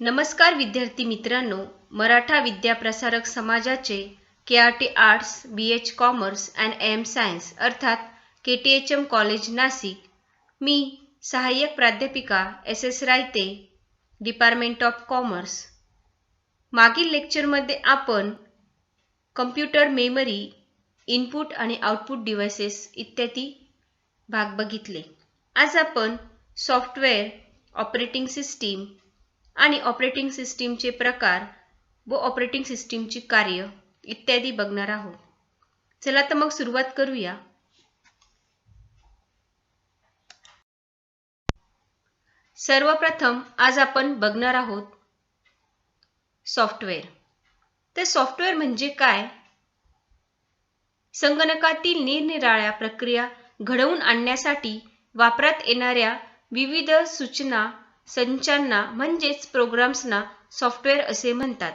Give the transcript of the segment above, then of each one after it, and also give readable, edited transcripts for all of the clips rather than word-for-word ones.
नमस्कार विद्यार्थी मित्रांनो, मराठा विद्याप्रसारक समाजाचे KRT arts, BH commerce and AM science अर्थात KTHM कॉलेज नाशिक, मी सहाय्यक प्राध्यापिका SS रायते, डिपार्टमेंट ऑफ कॉमर्स. मागील लेक्चरमध्ये आपण कम्प्युटर मेमरी, इनपुट आणि आउटपुट डिव्हाइसेस इत्यादी भाग बघितले. आज आपण सॉफ्टवेअर, ऑपरेटिंग सिस्टीम आणि ऑपरेटिंग सिस्टीमचे प्रकार व ऑपरेटिंग सिस्टीमची कार्य इत्यादी बघणार आहोत. चला तर मग सुरुवात करूया. सर्वप्रथम आज आपण बघणार आहोत सॉफ्टवेअर. तर सॉफ्टवेअर म्हणजे काय? संगणकातील निरनिराळ्या प्रक्रिया घडवून आणण्यासाठी वापरात येणाऱ्या विविध सूचना संचांना म्हणजेच प्रोग्राम्सना सॉफ्टवेअर असे म्हणतात.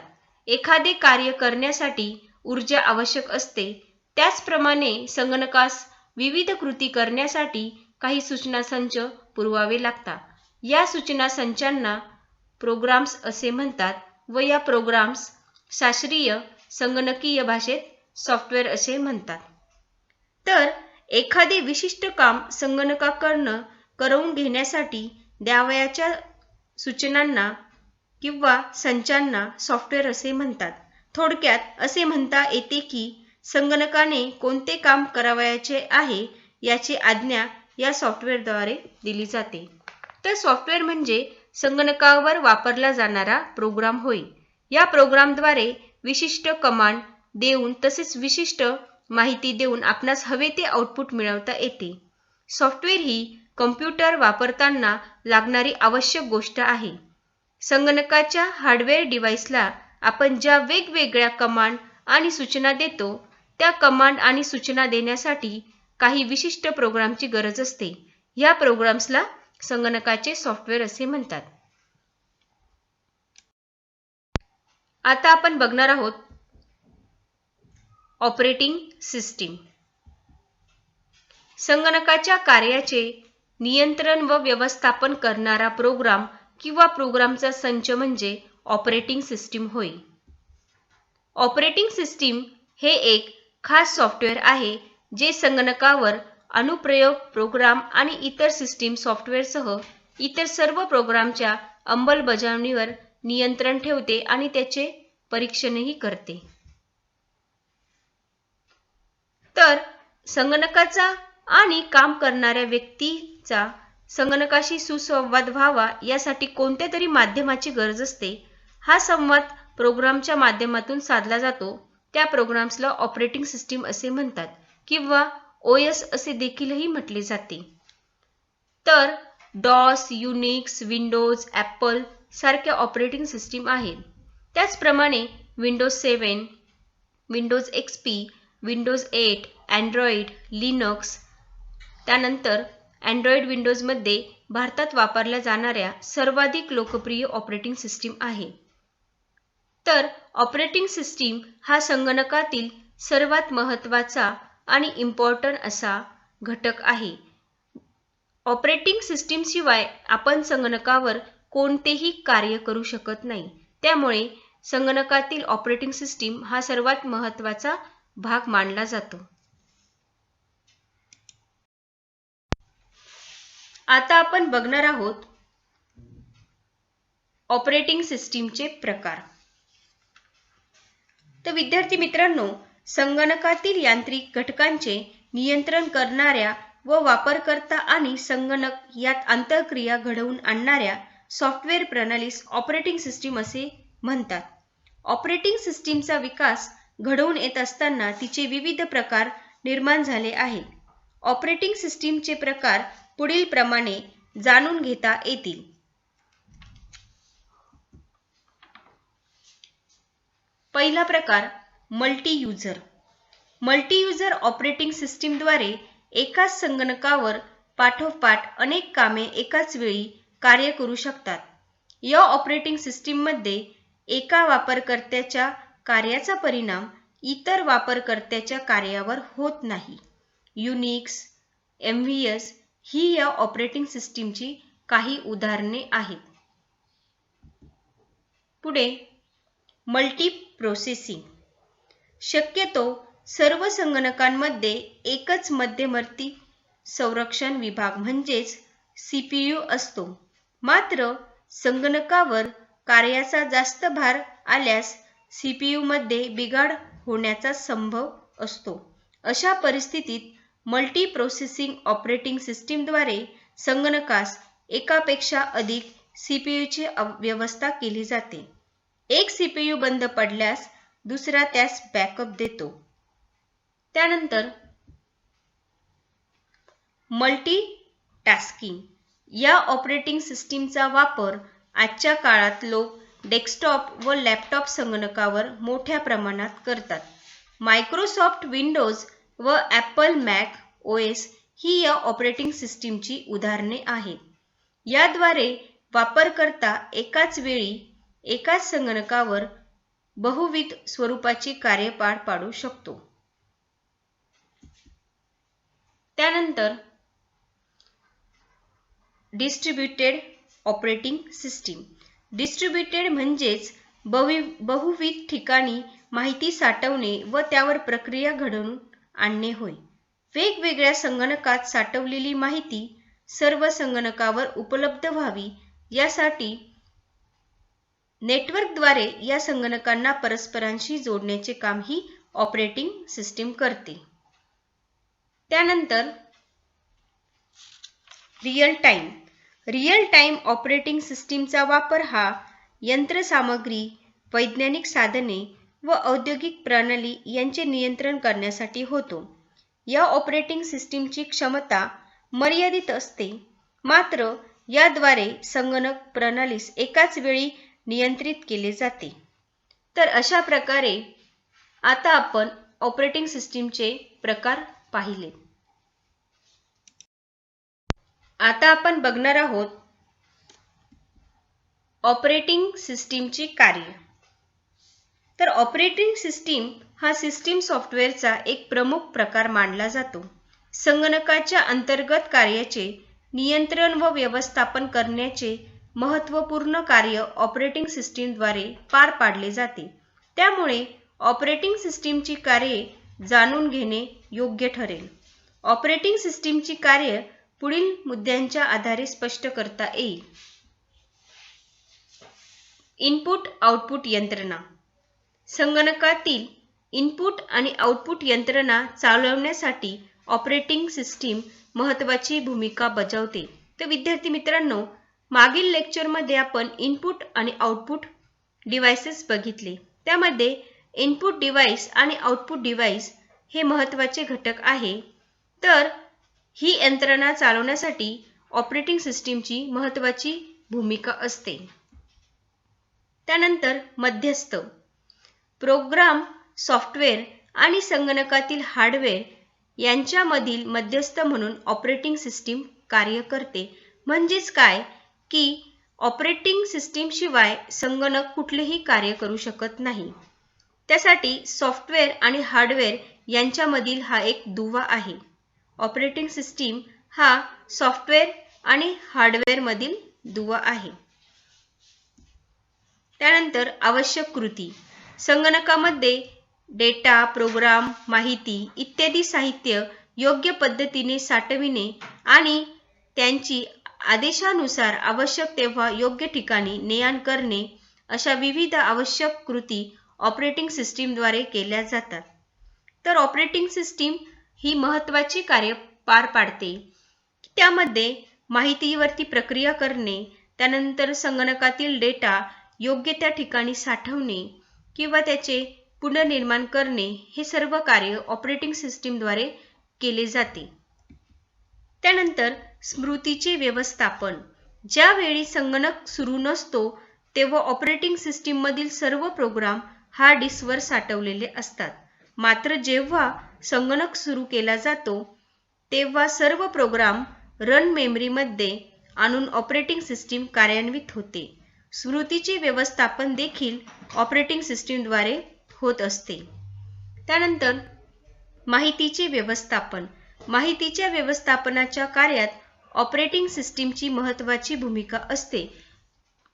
एखादे कार्य करण्यासाठी ऊर्जा आवश्यक असते, त्याचप्रमाणे संगणकास विविध कृती करण्यासाठी काही सूचना संच पुरवावे लागतात. या सूचना संचांना प्रोग्राम्स असे म्हणतात व या प्रोग्राम्स शास्त्रीय संगणकीय भाषेत सॉफ्टवेअर असे म्हणतात. तर एखादे विशिष्ट काम संगणकाकडून करवून घेण्यासाठी द्यावयाच्या सूचनांना किंवा संचांना सॉफ्टवेअर असे म्हणतात. थोडक्यात असे म्हणता येते की संगणकाने कोणते काम करावयाचे आहे याची आज्ञा या सॉफ्टवेअरद्वारे दिली जाते. तर सॉफ्टवेअर म्हणजे संगणकावर वापरला जाणारा प्रोग्राम होय. या प्रोग्रामद्वारे विशिष्ट कमांड देऊन तसेच विशिष्ट माहिती देऊन आपणास हवे ते आउटपुट मिळवता येते. सॉफ्टवेअर ही कम्प्युटर वापरताना लागणारी आवश्यक गोष्ट आहे. संगणकाच्या हार्डवेअर डिव्हाइसला आपण ज्या वेगवेगळ्या कमांड आणि सूचना देतो, त्या कमांड आणि सूचना देण्यासाठी काही विशिष्ट प्रोग्रामची गरज असते. या प्रोग्राम्सला संगणकाचे सॉफ्टवेअर असे म्हणतात. आता आपण बघणार आहोत ऑपरेटिंग सिस्टीम. संगणकाच्या कार्याचे नियंत्रण व व्यवस्थापन करणारा प्रोग्राम किंवा प्रोग्रामचा संच म्हणजे ऑपरेटिंग सिस्टीम होय. ऑपरेटिंग सिस्टीम हे एक खास सॉफ्टवेअर आहे जे संगणकावर अनुप्रयोग प्रोग्राम आणि इतर सिस्टीम सॉफ्टवेअरसह इतर सर्व प्रोग्रामच्या अंमलबजावणीवर नियंत्रण ठेवते आणि त्याचे परीक्षणही करते. तर संगणकाचा आणि काम करणाऱ्या व्यक्तीचा संगणकाशी सुसंवाद व्हावा यासाठी कोणत्या तरी माध्यमाची गरज असते. हा संवाद प्रोग्रामच्या माध्यमातून साधला जातो. त्या प्रोग्राम्सला ऑपरेटिंग सिस्टीम असे म्हणतात किंवा OS असे देखीलही म्हटले जाते. तर DOS, युनिक्स, विंडोज, ॲपल सारख्या ऑपरेटिंग सिस्टीम आहेत. त्याचप्रमाणे Windows 7, Windows XP, Windows 8, Android, Linux, त्यानंतर अँड्रॉइड विंडोजमध्ये भारतात वापरल्या जाणाऱ्या सर्वाधिक लोकप्रिय ऑपरेटिंग सिस्टीम आहे. तर ऑपरेटिंग सिस्टीम हा संगणकातील सर्वात महत्त्वाचा आणि इम्पॉर्टंट असा घटक आहे. ऑपरेटिंग सिस्टीमशिवाय आपण संगणकावर कोणतेही कार्य करू शकत नाही. त्यामुळे संगणकातील ऑपरेटिंग सिस्टीम हा सर्वात महत्त्वाचा भाग मानला जातो. आता आपण बघणार आहोत ऑपरेटिंग सिस्टीमचे प्रकार. तर विद्यार्थी मित्रांनो, संगणकातील यांत्रिक घटकांचे नियंत्रण करणाऱ्या व वापरकर्ता आणि संगणक यात आंतरक्रिया घडवून आणणाऱ्या सॉफ्टवेअर प्रणालीस ऑपरेटिंग सिस्टीम असे म्हणतात. ऑपरेटिंग सिस्टीमचा विकास घडवून येत असताना तिचे विविध प्रकार निर्माण झाले आहेत. ऑपरेटिंग सिस्टीमचे प्रकार पुढील प्रमाणे जाणून घेता येतील. पहिला प्रकार multi user. Multi user operating सिस्टीमद्वारे एकाच संगणकावर पाठोपाठ अनेक कामे एकाच वेळी कार्य करू शकतात. या ऑपरेटिंग सिस्टीममध्ये एका वापरकर्त्याच्या कार्याचा परिणाम इतर वापरकर्त्याच्या कार्यावर होत नाही. युनिक्स, MVS ही या ऑपरेटिंग सिस्टीमची काही उदाहरणे आहेत. पुढे मल्टी प्रोसेसिंग. शक्यतो सर्व संगणकांमध्ये एकच मध्यवर्ती संरक्षण विभाग म्हणजेच CPU असतो. मात्र संगणकावर कार्याचा जास्त भार आल्यास CPU मध्ये बिघाड होण्याचा संभव असतो. अशा परिस्थितीत मल्टी प्रोसेसिंग ऑपरेटिंग सिस्टीमद्वारे संगणकास एकापेक्षा अधिक CPUची व्यवस्था केली जाते. एक CPU बंद पडल्यास दुसरा त्यास बॅकअप देतो. त्यानंतर मल्टी टास्किंग. या ऑपरेटिंग सिस्टीमचा वापर आजच्या काळात लोक डेस्कटॉप व लॅपटॉप संगणकावर मोठ्या प्रमाणात करतात. मायक्रोसॉफ्ट विंडोज व ॲपल मॅक OS ही या ऑपरेटिंग सिस्टीमची उदाहरणे आहेत. याद्वारे वापरकर्ता एकाच वेळी एकाच संगणकावर बहुविध स्वरूपाची कार्ये पार पाडू शकतो. त्यानंतर डिस्ट्रीब्युटेड ऑपरेटिंग सिस्टीम. डिस्ट्रीब्युटेड म्हणजेच बहुविध ठिकाणी माहिती साठवणे व त्यावर प्रक्रिया घडवून आणणे होय. वेगवेगळ्या संगणकात साठवलेली माहिती सर्व संगणकावर उपलब्ध व्हावी यासाठी नेटवर्कद्वारे या संगणकांना परस्परांशी जोडण्याचे काम ही ऑपरेटिंग सिस्टीम करते. त्यानंतर real time. Real time operating सिस्टीमचा वापर हा यंत्रसामग्री, वैज्ञानिक साधने व औद्योगिक प्रणाली यांचे नियंत्रण करण्यासाठी होतो. या ऑपरेटिंग सिस्टीमची क्षमता मर्यादित असते. मात्र याद्वारे संगणक प्रणालीस एकाच वेळी नियंत्रित केले जाते. तर अशा प्रकारे आता आपण ऑपरेटिंग सिस्टीमचे प्रकार पाहिले. आता आपण बघणार आहोत ऑपरेटिंग सिस्टीमची कार्य. तर ऑपरेटिंग सिस्टीम हा सिस्टीम सॉफ्टवेअरचा एक प्रमुख प्रकार मानला जातो. संगणकाच्या अंतर्गत कार्याचे नियंत्रण व व्यवस्थापन करण्याचे महत्त्वपूर्ण कार्य ऑपरेटिंग सिस्टीमद्वारे पार पाडले जाते. त्यामुळे ऑपरेटिंग सिस्टीमची कार्ये जाणून घेणे योग्य ठरेल. ऑपरेटिंग सिस्टीमची कार्य पुढील मुद्द्यांच्या आधारे स्पष्ट करता येईल. इनपुट आउटपुट यंत्रणा. संगणकातील इनपुट आणि आउटपुट यंत्रणा चालवण्यासाठी ऑपरेटिंग सिस्टीम महत्त्वाची भूमिका बजावते. तर विद्यार्थी मित्रांनो, मागील लेक्चरमध्ये आपण इनपुट आणि आउटपुट डिव्हाइसेस बघितले. त्यामध्ये इनपुट डिव्हाइस आणि आउटपुट डिव्हाइस हे महत्त्वाचे घटक आहे. तर ही यंत्रणा चालवण्यासाठी ऑपरेटिंग सिस्टीमची महत्त्वाची भूमिका असते. त्यानंतर मध्यस्थ. प्रोग्राम, सॉफ्टवेअर आणि संगणकातील हार्डवेअर यांच्यामधील मध्यस्थ म्हणून ऑपरेटिंग सिस्टीम कार्य करते. म्हणजेच काय की ऑपरेटिंग सिस्टीम शिवाय संगणक कुठलेही कार्य करू शकत नाही. त्यासाठी सॉफ्टवेअर आणि हार्डवेअर यांच्यामधील हा एक दुवा आहे. ऑपरेटिंग सिस्टीम हा सॉफ्टवेअर आणि हार्डवेअर मधील दुवा आहे. त्यानंतर आवश्यक कृती. संगणकामध्ये डेटा, प्रोग्राम, माहिती इत्यादी साहित्य योग्य पद्धतीने साठविणे आणि त्यांची आदेशानुसार आवश्यक तेव्हा योग्य ठिकाणी ने-आण करणे अशा विविध आवश्यक कृती ऑपरेटिंग सिस्टीमद्वारे केल्या जातात. तर ऑपरेटिंग सिस्टीम ही महत्त्वाची कार्य पार पाडते. त्यामध्ये माहितीवरती प्रक्रिया करणे, त्यानंतर संगणकातील डेटा योग्य त्या ठिकाणी साठवणे किंवा त्याचे पुनर्निर्माण करणे हे सर्व कार्य ऑपरेटिंग सिस्टीमद्वारे केले जाते. त्यानंतर स्मृतीचे व्यवस्थापन. ज्यावेळी संगणक सुरू नसतो तेव्हा ऑपरेटिंग सिस्टीम मधील सर्व प्रोग्राम हार्ड डिस्कवर साठवलेले असतात. मात्र जेव्हा संगणक सुरू केला जातो तेव्हा सर्व प्रोग्राम रन मेमरीमध्ये आणून ऑपरेटिंग सिस्टीम कार्यान्वित होते. स्मृतीचे व्यवस्थापन देखील ऑपरेटिंग सिस्टीमद्वारे होत असते. त्यानंतर माहितीचे व्यवस्थापन. माहितीच्या व्यवस्थापनाच्या कार्यात ऑपरेटिंग सिस्टीमची महत्त्वाची भूमिका असते.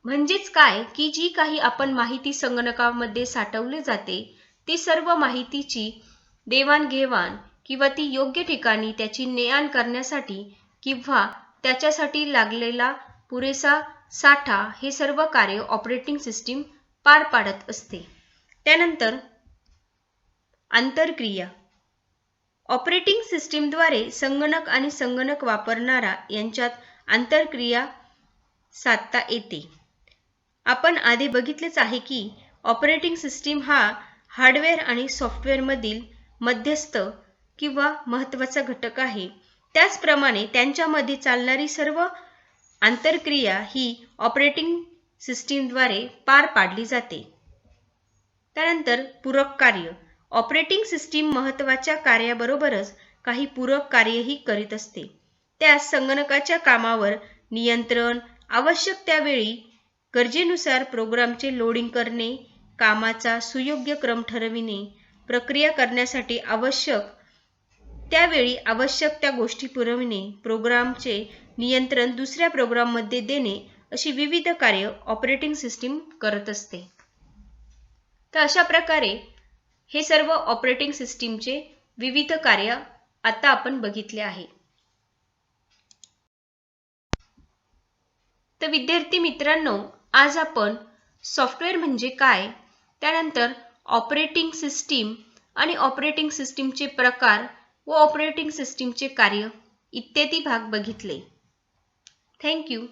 म्हणजेच काय की जी काही आपण माहिती संगणकामध्ये साठवली जाते ती सर्व माहितीची देवाणघेवाण किंवा ती योग्य ठिकाणी त्याची ने-आण करण्यासाठी किंवा त्याच्यासाठी लागलेला पुरेसा साठा हे सर्व कार्य ऑपरेटिंग सिस्टीम पार पाडत असते. त्यानंतर आंतरक्रिया. ऑपरेटिंग सिस्टीमद्वारे संगणक आणि संगणक वापरणारा यांच्यात आंतरक्रिया साधता येते. आपण आधी बघितलेच आहे की ऑपरेटिंग सिस्टीम हा हार्डवेअर आणि सॉफ्टवेअर मधील मध्यस्थ किंवा महत्त्वाचा घटक आहे. त्याचप्रमाणे त्यांच्यामध्ये चालणारी सर्व आंतरक्रिया ही ऑपरेटिंग सिस्टीमद्वारे पार पाडली जाते. त्यानंतर पूरक कार्य. ऑपरेटिंग सिस्टीम महत्त्वाच्या कार्याबरोबरच काही पूरक कार्यही करीत असते. त्यास संगणकाच्या कामावर नियंत्रण, आवश्यक त्यावेळी गरजेनुसार प्रोग्रामचे लोडिंग करणे, कामाचा सुयोग्य क्रम ठरविणे, प्रक्रिया करण्यासाठी आवश्यक त्यावेळी आवश्यक त्या गोष्टी पुरविणे, प्रोग्रामचे नियंत्रण दुसऱ्या प्रोग्राममध्ये देणे अशी विविध कार्य ऑपरेटिंग सिस्टीम करत असते. तर अशा प्रकारे हे सर्व ऑपरेटिंग सिस्टीमचे विविध कार्य आता आपण बघितले आहे. तर विद्यार्थी मित्रांनो, आज आपण सॉफ्टवेअर म्हणजे काय, त्यानंतर ऑपरेटिंग सिस्टीम आणि ऑपरेटिंग सिस्टीमचे प्रकार व ऑपरेटिंग सिस्टीमचे कार्य इत्यादी भाग बघितले. Thank you.